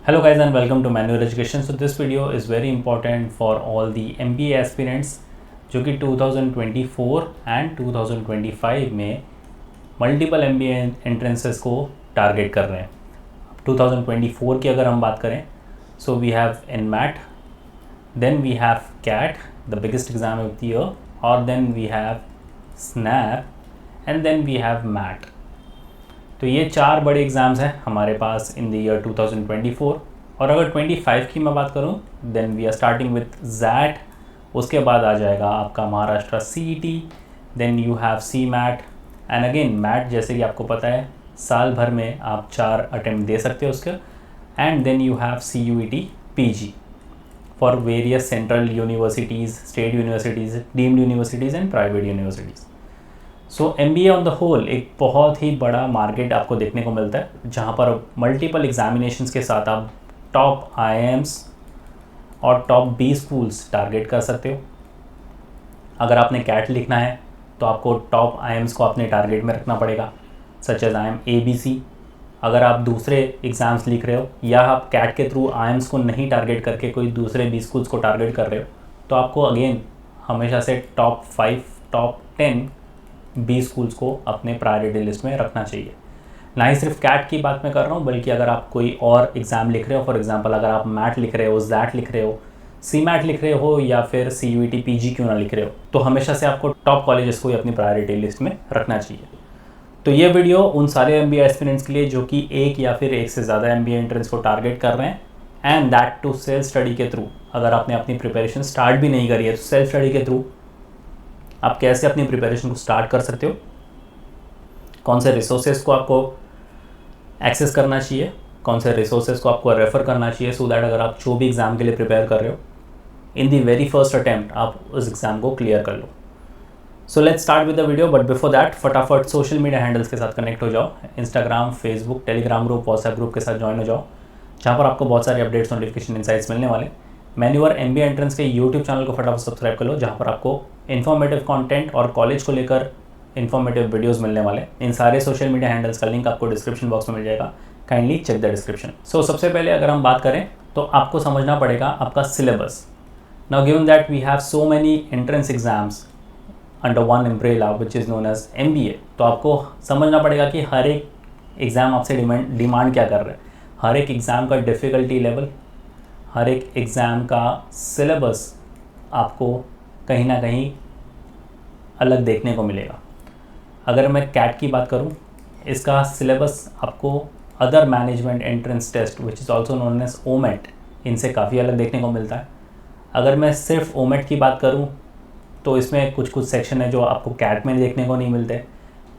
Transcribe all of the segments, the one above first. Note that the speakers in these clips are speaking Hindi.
Hello guys and welcome to Manual Education. So this video is very important for all the MBA aspirants जो कि 2024 एंड 2025 में मल्टीपल MBA एंट्रेंसेस को टारगेट कर रहे हैं. 2024 की अगर हम बात करें, so we have NMAT, then we have CAT, the biggest exam of the year, और then we have SNAP and then we have MAT. तो ये चार बड़े एग्ज़ाम्स हैं हमारे पास इन द ईयर 2024. और अगर 25 की मैं बात करूं, then we are starting with ZAT. उसके बाद आ जाएगा आपका Maharashtra CET, then you have CMAT and again MAT. जैसे कि आपको पता है साल भर में आप 4 अटेम्प्ट दे सकते हो उसके. And then you have CUET PG for various central universities, state universities, deemed universities and private universities. So MBA on the whole एक बहुत ही बड़ा मार्केट आपको देखने को मिलता है, जहाँ पर मल्टीपल एग्जामिनेशंस के साथ आप टॉप IIMs और टॉप B स्कूल्स टारगेट कर सकते हो. अगर आपने CAT लिखना है तो आपको टॉप IIMs को अपने टारगेट में रखना पड़ेगा, सच एज IIM ABC. अगर आप दूसरे एग्ज़ाम्स लिख रहे हो या आप CAT के थ्रू IIMs को नहीं टारगेट करके कोई दूसरे B स्कूल्स को टारगेट कर रहे हो, तो आपको अगेन हमेशा से टॉप 5, टॉप 10 B स्कूल्स को अपने प्रायोरिटी लिस्ट में रखना चाहिए. ना ही सिर्फ CAT की बात मैं कर रहा हूँ, बल्कि अगर आप कोई और एग्ज़ाम लिख रहे हो, फॉर एग्जांपल अगर आप MAT लिख रहे हो, ZAT लिख रहे हो, CMAT लिख रहे हो, या फिर CUET PG क्यों ना लिख रहे हो, तो हमेशा से आपको टॉप कॉलेजेस को ही अपनी प्रायोरिटी लिस्ट में रखना चाहिए. तो ये वीडियो उन सारे MBA एस्पिरेंट्स के लिए जो कि एक या फिर एक से ज़्यादा MBA एंट्रेंस को टारगेट कर रहे हैं, and that to self study के थ्रू. अगर आपने अपनी प्रिपरेशन स्टार्ट भी नहीं करी है तो सेल्फ स्टडी के थ्रू आप कैसे अपनी प्रिपरेशन को स्टार्ट कर सकते हो, कौन से रिसोर्सेज को आपको एक्सेस करना चाहिए, कौन से रिसोर्सेज को आपको रेफ़र करना चाहिए, सो दैट अगर आप जो भी एग्ज़ाम के लिए प्रिपेयर कर रहे हो, in the very first attempt आप उस एग्ज़ाम को क्लियर कर लो. So let's start with the video, but before that फटाफट सोशल मीडिया हैंडल्स के साथ कनेक्ट हो जाओ. Instagram, Facebook, Telegram group, WhatsApp group के साथ ज्वाइन हो जाओ, जहाँ पर आपको बहुत सारे अपडेट्स, नोटिफिकेशन, इंसाइट्स मिलने वाले. मैन्यूअर MBA एंट्रेंस के यूट्यूब चैनल को फटाफट सब्सक्राइब कर लो, जहाँ पर आपको इन्फॉर्मेटिव कंटेंट और कॉलेज को लेकर इन्फॉर्मेटिव वीडियोस मिलने वाले. इन सारे सोशल मीडिया हैंडल्स का लिंक आपको डिस्क्रिप्शन बॉक्स में मिल जाएगा. Kindly check the description. So सबसे पहले अगर हम बात करें तो आपको समझना पड़ेगा आपका syllabus. Now given that we have so many entrance exams under one umbrella which is known as MBA, तो आपको समझना पड़ेगा कि हर एक एग्ज़ाम आपसे डिमांड क्या कर रहा है. हर एक एग्ज़ाम का डिफ़िकल्टी लेवल, हर एक एग्ज़ाम का सिलेबस आपको कहीं ना कहीं अलग देखने को मिलेगा. अगर मैं CAT की बात करूं, इसका सिलेबस आपको other management entrance test which is also known as OMAT, इनसे काफ़ी अलग देखने को मिलता है. अगर मैं सिर्फ OMAT की बात करूं तो इसमें कुछ सेक्शन है जो आपको CAT में देखने को नहीं मिलते.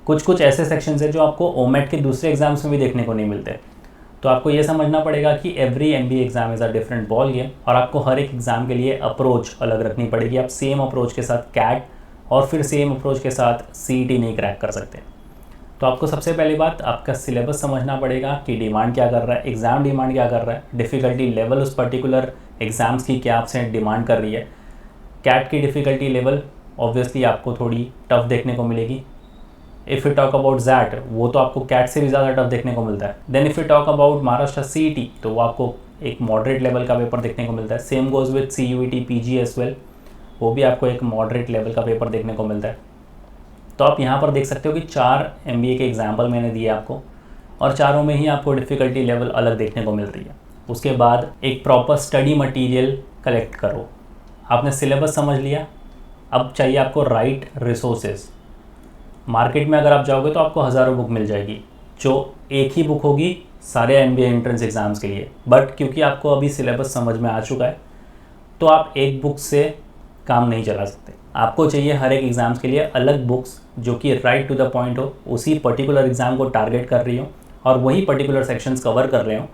कुछ ऐसे सेक्शंस हैं जो आपको OMAT के दूसरे एग्ज़ाम्स में भी देखने को नहीं मिलते. तो आपको ये समझना पड़ेगा कि every MBA exam is a different ball game, और आपको हर एक एग्ज़ाम के लिए अप्रोच अलग रखनी पड़ेगी. आप सेम अप्रोच के साथ CAT और फिर सेम अप्रोच के साथ CET नहीं क्रैक कर सकते. तो आपको सबसे पहली बात आपका सिलेबस समझना पड़ेगा कि डिमांड क्या कर रहा है, एग्ज़ाम डिमांड क्या कर रहा है, डिफ़िकल्टी लेवल उस पर्टिकुलर एग्ज़ाम्स की क्या आपसे डिमांड कर रही है. CAT की डिफ़िकल्टी लेवल ऑब्वियसली आपको थोड़ी टफ देखने को मिलेगी. If you talk about ZAT, वो तो आपको CAT से भी ज़्यादा टफ देखने को मिलता है. Then if you talk about Maharashtra CET, तो वो आपको एक मॉडरेट लेवल का पेपर देखने को मिलता है. Same goes with CUET PG as well, वो भी आपको एक मॉडरेट लेवल का पेपर देखने को मिलता है. तो आप यहाँ पर देख सकते हो कि 4 MBA के एग्जाम्पल मैंने दिए आपको, और चारों में ही आपको डिफ़िकल्टी लेवल अलग देखने को मिल रही है. उसके बाद एक प्रॉपर स्टडी मटीरियल कलेक्ट करो. आपने सिलेबस समझ लिया, अब चाहिए आपको राइट रिसोर्सेज. मार्केट में अगर आप जाओगे तो आपको हज़ारों बुक मिल जाएगी, जो एक ही बुक होगी सारे MBA एंट्रेंस एग्ज़ाम्स के लिए. बट क्योंकि आपको अभी सिलेबस समझ में आ चुका है, तो आप एक बुक से काम नहीं चला सकते. आपको चाहिए हर एक एग्ज़ाम्स के लिए अलग बुक्स जो कि राइट टू द पॉइंट हो, उसी पर्टिकुलर एग्ज़ाम को टारगेट कर रही हो, और वही पर्टिकुलर सेक्शंस कवर कर रहे हो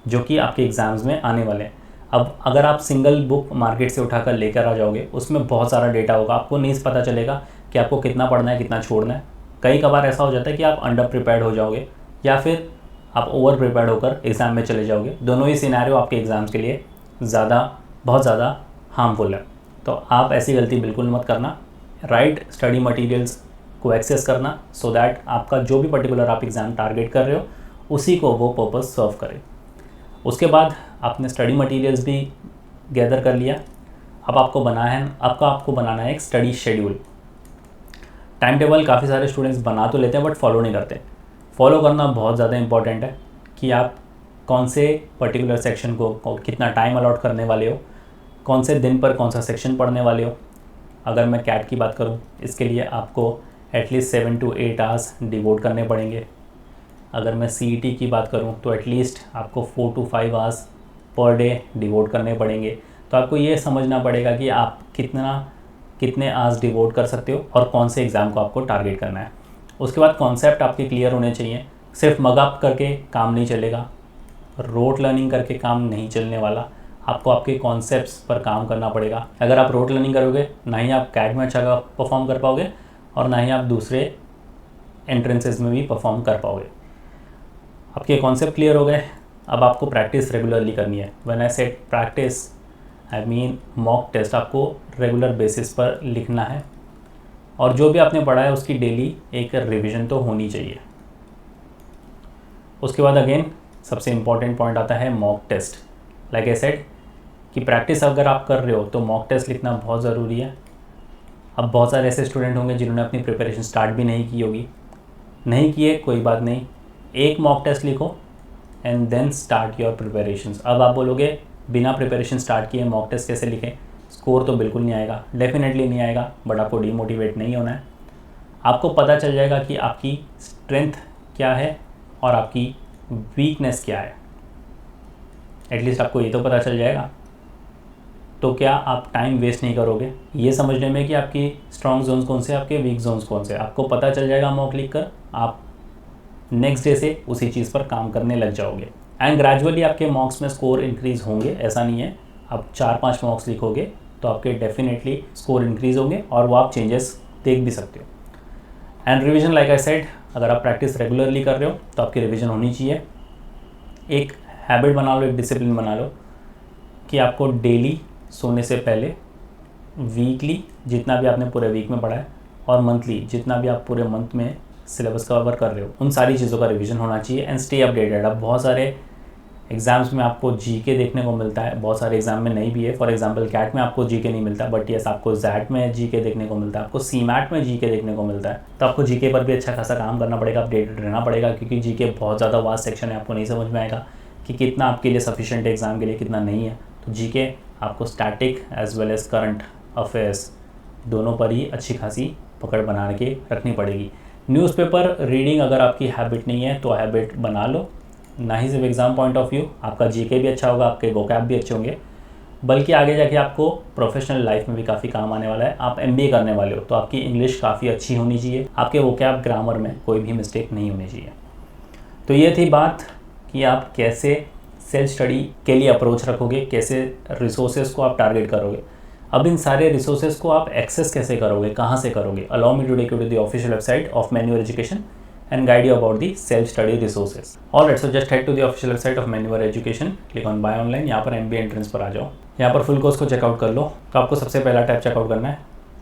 जो कि आपके एग्ज़ाम्स में आने वाले हैं. अब अगर आप सिंगल बुक मार्केट से उठाकर लेकर आ जाओगे, उसमें बहुत सारा डेटा होगा, आपको नहीं पता चलेगा कि आपको कितना पढ़ना है, कितना छोड़ना है. कई कबार ऐसा हो जाता है कि आप अंडर प्रिपेयर्ड हो जाओगे या फिर आप ओवर प्रिपेयर्ड होकर एग्ज़ाम में चले जाओगे. दोनों ही सिनेरियो आपके एग्ज़ाम्स के लिए बहुत ज़्यादा हार्मफुल है. तो आप ऐसी गलती बिल्कुल मत करना. राइट स्टडी मटेरियल्स को एक्सेस करना, सो दैट आपका जो भी पर्टिकुलर आप एग्ज़ाम टारगेट कर रहे हो उसी को वो पर्पस सर्व करे. उसके बाद आपने स्टडी मटेरियल्स भी गैदर कर लिया। अब आपको बनाना है एक स्टडी शेड्यूल। टाइम टेबल काफ़ी सारे स्टूडेंट्स बना तो लेते हैं बट फॉलो नहीं करते। फॉलो करना बहुत ज़्यादा इंपॉर्टेंट है कि आप कौन से पर्टिकुलर सेक्शन को कितना टाइम अलॉट करने वाले हो, कौन से दिन पर कौन सा सेक्शन पढ़ने वाले हो। अगर मैं कैट की बात करूँ, इसके लिए आपको एटलीस्ट 7 to 8 आवर्स डिवोट करने पड़ेंगे। अगर मैं CET की बात करूँ तो एटलीस्ट आपको 4 to 5 hours per day devote करने पड़ेंगे। तो आपको ये समझना पड़ेगा कि आप कितने आवर्स डिवोट कर सकते हो और कौन से एग्ज़ाम को आपको टारगेट करना है। उसके बाद कॉन्सेप्ट आपके क्लियर होने चाहिए। सिर्फ मग अप करके काम नहीं चलेगा, रोट लर्निंग करके काम नहीं चलने वाला। आपको आपके कॉन्सेप्ट्स पर काम करना पड़ेगा। अगर आप रोट लर्निंग करोगे, ना ही आप कैट में अच्छा परफॉर्म कर पाओगे और ना ही आप दूसरे एंट्रेंसेस में भी परफॉर्म कर पाओगे। आपके कॉन्सेप्ट क्लियर हो गए, अब आपको प्रैक्टिस रेगुलरली करनी है। When I said practice, I mean mock test आपको रेगुलर बेसिस पर लिखना है और जो भी आपने पढ़ा है उसकी डेली एक रिवीजन तो होनी चाहिए। उसके बाद अगेन सबसे इम्पॉर्टेंट पॉइंट आता है mock test. Like I said कि प्रैक्टिस अगर आप कर रहे हो तो मॉक टेस्ट लिखना बहुत ज़रूरी है। अब बहुत सारे ऐसे स्टूडेंट होंगे जिन्होंने अपनी प्रिपरेशन स्टार्ट भी नहीं की होगी। नहीं किए कोई बात नहीं, एक मॉक टेस्ट लिखो and then start your preparations. अब आप बोलोगे बिना प्रिपरेशन स्टार्ट किए मॉक टेस्ट कैसे लिखें, स्कोर तो बिल्कुल नहीं आएगा, डेफिनेटली नहीं आएगा। बट आपको डीमोटिवेट नहीं होना है। आपको पता चल जाएगा कि आपकी स्ट्रेंथ क्या है और आपकी वीकनेस क्या है। एटलीस्ट आपको ये तो पता चल जाएगा। तो क्या आप टाइम वेस्ट नहीं करोगे ये समझने में कि आपकी स्ट्रॉन्ग जोन्स कौन से, आपके वीक जोन्स कौन से। आपको पता चल जाएगा मॉक लिख कर, आप नेक्स्ट डे से उसी चीज़ पर काम करने लग जाओगे एंड ग्रेजुअली आपके मॉक्स में स्कोर इंक्रीज़ होंगे। ऐसा नहीं है आप 4-5 मॉक्स लिखोगे तो आपके डेफिनेटली स्कोर इंक्रीज़ होंगे और वो आप चेंजेस देख भी सकते हो। And revision, like I said, अगर आप प्रैक्टिस रेगुलरली कर रहे हो तो आपकी रिवीजन होनी चाहिए। एक हैबिट बना लो, एक डिसिप्लिन बना लो कि आपको डेली सोने से पहले वीकली जितना भी आपने पूरे वीक में पढ़ा है और मंथली जितना भी आप पूरे मंथ में सिलेबस कवर कर रहे हो उन सारी चीज़ों का रिवीजन होना चाहिए एंड स्टे अपडेटेड। अब बहुत सारे एग्जाम्स में आपको जीके देखने को मिलता है, बहुत सारे एग्जाम में नहीं भी है। फॉर एग्जांपल कैट में आपको जीके नहीं मिलता, बट यस आपको जैट में जीके देखने को मिलता है, आपको सीमैट में जीके देखने को मिलता है। तो आपको जीके पर भी अच्छा खासा काम करना पड़ेगा, अपडेटेड रहना पड़ेगा, क्योंकि जीके बहुत ज़्यादा वास्ट सेक्शन है। आपको नहीं समझ में आएगा कि कितना आपके लिए सफिशिएंट है एग्ज़ाम के लिए, कितना नहीं है। तो जीके आपको static as well as current affairs दोनों पर ही अच्छी खासी पकड़ बना के रखनी पड़ेगी। न्यूज़पेपर रीडिंग अगर आपकी हैबिट नहीं है तो हैबिट बना लो। ना ही सिर्फ एग्ज़ाम पॉइंट ऑफ व्यू, आपका जीके भी अच्छा होगा, आपके वोकैब भी अच्छे होंगे, बल्कि आगे जाके आपको प्रोफेशनल लाइफ में भी काफ़ी काम आने वाला है। आप MBA करने वाले हो तो आपकी इंग्लिश काफ़ी अच्छी होनी चाहिए, आपके वोकैब ग्रामर में कोई भी मिस्टेक नहीं होनी चाहिए। तो ये थी बात कि आप कैसे सेल्फ स्टडी के लिए अप्रोच रखोगे, कैसे रिसोर्सेज को आप टारगेट करोगे। अब इन सारे रिसोर्सेज को आप एक्सेस कैसे करोगे, कहाँ से करोगे। Allow me to take you to the official website of मैन्युअर education and guide you about the self-study resources. Alright, so just head to the official website of Manure Education, click on Buy Online, यहाँ पर MBA एंट्रेंस पर आ जाओ, यहाँ पर फुल कोर्स को चेकआउट कर लो। तो आपको सबसे पहला टैब चेकआउट करना है।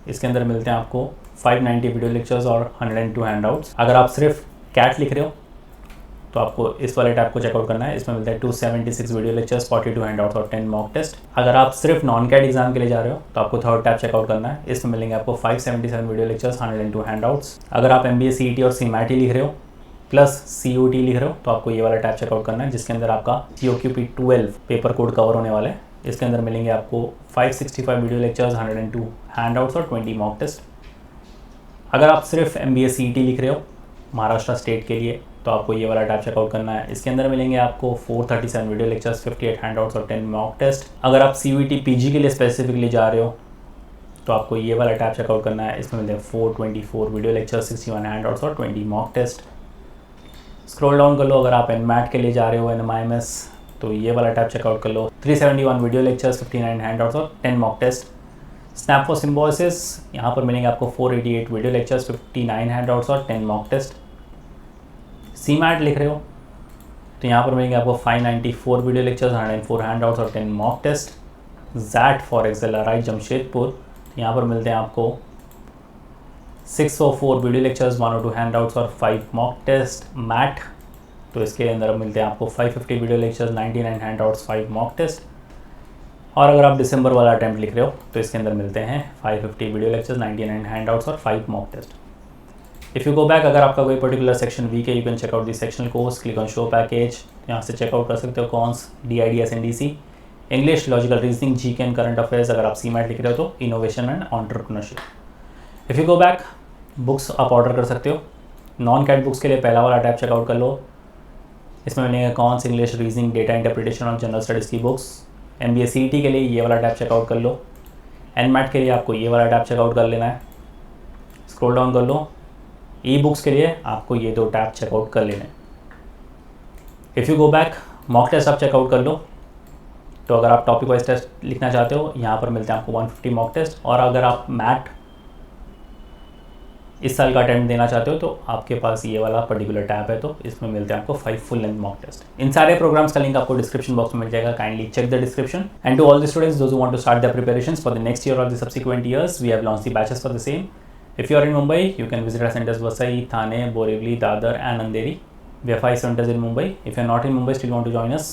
इसके अंदर मिलते हैं आपको 590 वीडियो लेक्चर्स और 102 हैंडआउट्स। अगर आप सिर्फ कैट लिख रहे हो तो आपको इस वाले टैब को चेकआउट करना है। इसमें मिलता है 276 वीडियो लेक्चर्स, 42 हैंडआउट्स और 10 मॉक टेस्ट। अगर आप सिर्फ नॉन कैट एग्जाम के लिए जा रहे हो तो आपको थर्ड टैब चेकआउट करना है। इसमें मिलेंगे आपको 577 वीडियो लेक्चर्स, 102 हैंडआउट्स। अगर आप MBA CET और CMAT लिख रहे हो प्लस COT लिख रहे हो तो आपको ये वाला टैब चेकआउट करना है, जिसके अंदर आपका COQP 12 पेपर कोड कवर होने वाला है। इसके अंदर मिलेंगे आपको 565 वीडियो लेक्चर्स, 102 हैंडआउट्स और 20 मॉक टेस्ट। अगर आप सिर्फ MBA CET लिख रहे हो महाराष्ट्र स्टेट के लिए तो आपको ये वाला टैब चेकआउट करना है। इसके अंदर मिलेंगे आपको 437 वीडियो लेक्चर्स, 58 हैंडआउट्स और 10 मॉक टेस्ट। अगर आप CUET PG के लिए स्पेसिफिकली जा रहे हो तो आपको ये वाला टैब चेकआउट करना है। इसमें मिलते हैं 424 वीडियो लेक्चर्स, 61 हैंडआउट्स और 20 मॉक टेस्ट। स्क्रॉल डाउन कर लो, अगर आप NMAT के लिए जा रहे हो NMIMS तो ये वाला टैब चेकआउट कर लो। 371 वीडियो लेक्चर्स, 59 हैंडआउट्स और 10 mock test. Snap for Symbiosis, यहाँ पर मिलेंगे आपको 488 वीडियो लेक्चर्स, 59 हैंडआउट्स और 10 मॉक टेस्ट। CMAT लिख रहे हो तो यहाँ पर मिलेंगे आपको 594 वीडियो लेक्चर्स, 104 हैंडआउट्स और 10 mock test. ZAT for XLRI Jamshedpur, यहाँ पर मिलते हैं आपको 604 वीडियो लेक्चर्स, 102 हैंडआउट्स और 5 मॉक टेस्ट। मैट तो इसके अंदर मिलते हैं आपको 550 video lectures, 99 handouts, 5 mock test. और अगर आप दिसंबर वाला अटैम्प्ट लिख रहे हो तो इसके अंदर मिलते हैं 550 वीडियो लेक्चर्स, 99 हैंडआउट्स और 5 mock test. If you go back, अगर आपका कोई पर्टिकुलर सेक्शन वीक है, you can check out the sectional course, click on show package, यहाँ से चेकआउट कर सकते हो quants, DIDS NDC, English, logical reasoning, GK and current affairs. अगर आप CMAT लिख रहे हो तो innovation and entrepreneurship. If you go back, books आप ऑर्डर कर सकते हो। नॉन कैट बुक्स के लिए पहला वाला टैब चेकआउट कर लो, इसमें मिलेंगे cons, English, reasoning, data interpretation और जनरल स्टडीज़ की बुक्स। MBA CET के लिए ये वाला टैब चेकआउट कर लो। NMAT के लिए आपको ये वाला टैब चेकआउट कर लेना है। स्क्रॉल डाउन कर लो, ई-बुक्स के लिए आपको ये 2 टैब चेकआउट कर लेने हैं। If you go back, mock test आप चेकआउट कर लो। तो अगर आप टॉपिक वाइज टेस्ट लिखना चाहते हो, यहाँ पर मिलते हैं आपको 150 मॉक टेस्ट। और अगर आप मैट इस साल का अटेम्प्ट देना चाहते हो तो आपके पास ये वाला पर्टिकुलर टैब है, तो इसमें मिलते हैं आपको 5 फुल लेंथ मॉक टेस्ट। इन सारे प्रोग्राम्स का लिंक आपको डिस्क्रिप्शन बॉक्स में मिल जाएगा, kindly check the description. And to all the students those who want to start their preparations for the next year और the subsequent years, we have launched the batches for the same. If you are in Mumbai, you can visit our centers Vasai, Thane, Borivali, Dadar and Andheri. We have 5 centers in Mumbai. If you are not in Mumbai, still want to join us,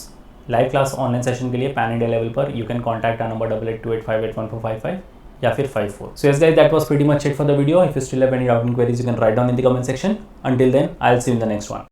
live class online session के लिए pan India level पर you can contact our number 8828581455 या फिर 54. So yes guys, that was pretty much it for the video. If you still have any doubt and queries, you can write down in the comment section. Until then, I'll see you in the next one.